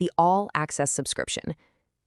the all-access subscription.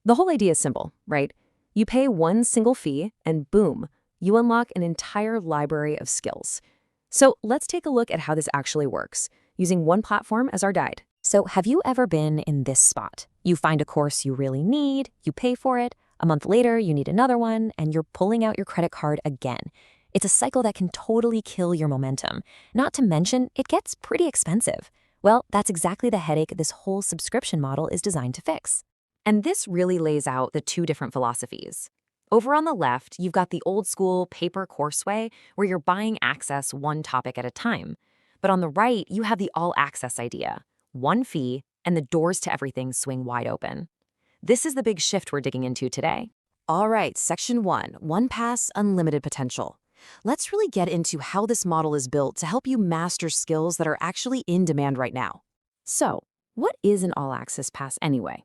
The whole idea is simple, right? You pay one single fee, and boom, you unlock an entire library of skills. So let's take a look at how this actually works, using one platform as our guide. So have you ever been in this spot? You find a course you really need, you pay for it, a month later you need another one, and you're pulling out your credit card again. It's a cycle that can totally kill your momentum. Not to mention, it gets pretty expensive. Well, that's exactly the headache this whole subscription model is designed to fix. And this really lays out the two different philosophies. Over on the left, you've got the old school paper courseway where you're buying access one topic at a time. But on the right, you have the all-access idea. One fee, and the doors to everything swing wide open. This is the big shift we're digging into today. All right, Section 1, One Pass, Unlimited Potential. Let's really get into how this model is built to help you master skills that are actually in demand right now. So, what is an all-access pass anyway?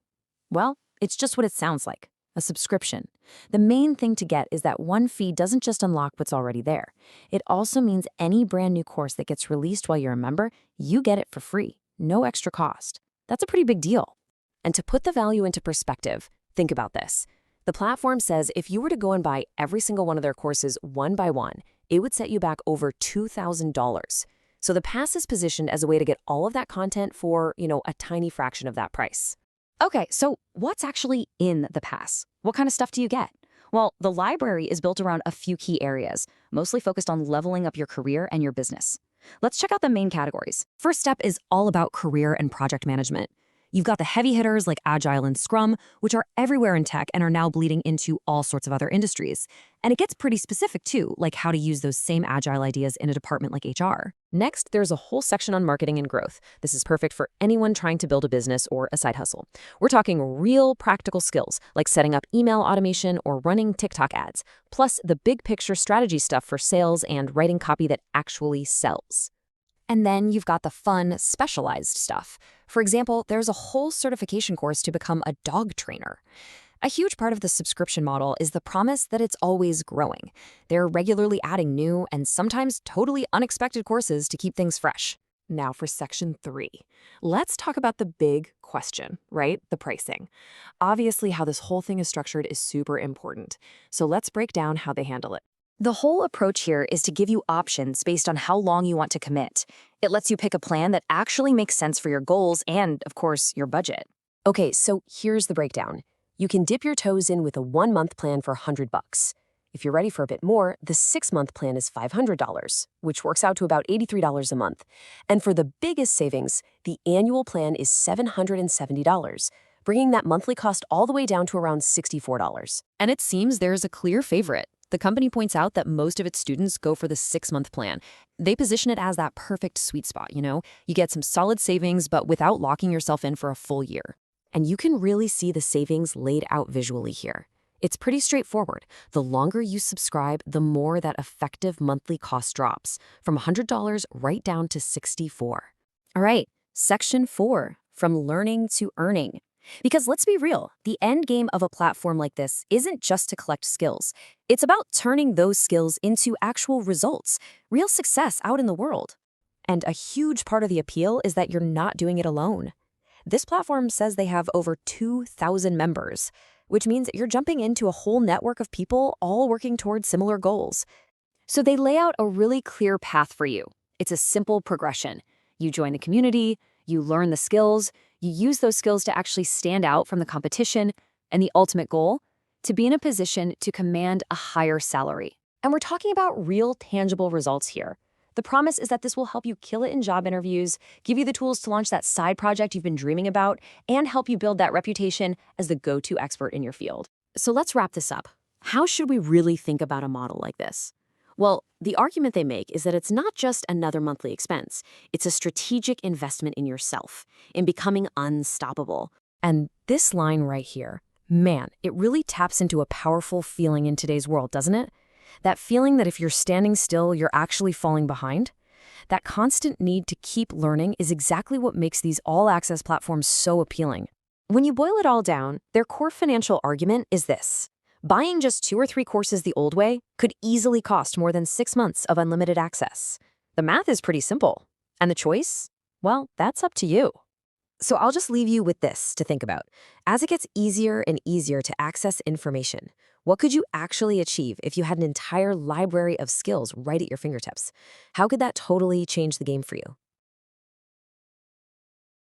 Well, it's just what it sounds like, a subscription. The main thing to get is that one fee doesn't just unlock what's already there. It also means any brand new course that gets released while you're a member, you get it for free, no extra cost. That's a pretty big deal. And to put the value into perspective, think about this. The platform says if you were to go and buy every single one of their courses one by one, it would set you back over $2,000. So the pass is positioned as a way to get all of that content for, a tiny fraction of that price. Okay, so what's actually in the pass? What kind of stuff do you get? Well, the library is built around a few key areas, mostly focused on leveling up your career and your business. Let's check out the main categories. First step is all about career and project management. You've got the heavy hitters like Agile and Scrum, which are everywhere in tech and are now bleeding into all sorts of other industries. And it gets pretty specific too, like how to use those same Agile ideas in a department like HR. Next, there's a whole section on marketing and growth. This is perfect for anyone trying to build a business or a side hustle. We're talking real practical skills, like setting up email automation or running TikTok ads, plus the big picture strategy stuff for sales and writing copy that actually sells. And then you've got the fun, specialized stuff. For example, there's a whole certification course to become a dog trainer. A huge part of the subscription model is the promise that it's always growing. They're regularly adding new and sometimes totally unexpected courses to keep things fresh. Now for Section 3. Let's talk about the big question, right? The pricing. Obviously, how this whole thing is structured is super important. So let's break down how they handle it. The whole approach here is to give you options based on how long you want to commit. It lets you pick a plan that actually makes sense for your goals and, of course, your budget. Okay, so here's the breakdown. You can dip your toes in with a 1-month plan for $100. If you're ready for a bit more, the 6-month plan is $500, which works out to about $83 a month. And for the biggest savings, the annual plan is $770, bringing that monthly cost all the way down to around $64. And it seems there's a clear favorite. The company points out that most of its students go for the 6-month plan. They position it as that perfect sweet spot, You get some solid savings, but without locking yourself in for a full year. And you can really see the savings laid out visually here. It's pretty straightforward. The longer you subscribe, the more that effective monthly cost drops, from $100 right down to $64. All right, Section 4, from learning to earning. Because let's be real, the end game of a platform like this isn't just to collect skills. It's about turning those skills into actual results, real success out in the world. And a huge part of the appeal is that you're not doing it alone. This platform says they have over 2,000 members, which means you're jumping into a whole network of people all working towards similar goals. So they lay out a really clear path for you. It's a simple progression. You join the community, you learn the skills, you use those skills to actually stand out from the competition, and the ultimate goal, to be in a position to command a higher salary. And we're talking about real, tangible results here. The promise is that this will help you kill it in job interviews, give you the tools to launch that side project you've been dreaming about, and help you build that reputation as the go-to expert in your field. So let's wrap this up. How should we really think about a model like this? Well, the argument they make is that it's not just another monthly expense. It's a strategic investment in yourself, in becoming unstoppable. And this line right here, man, it really taps into a powerful feeling in today's world, doesn't it? That feeling that if you're standing still, you're actually falling behind. That constant need to keep learning is exactly what makes these all-access platforms so appealing. When you boil it all down, their core financial argument is this. Buying just 2 or 3 courses the old way could easily cost more than 6 months of unlimited access. The math is pretty simple. And the choice? Well, that's up to you. So I'll just leave you with this to think about. As it gets easier and easier to access information, what could you actually achieve if you had an entire library of skills right at your fingertips? How could that totally change the game for you?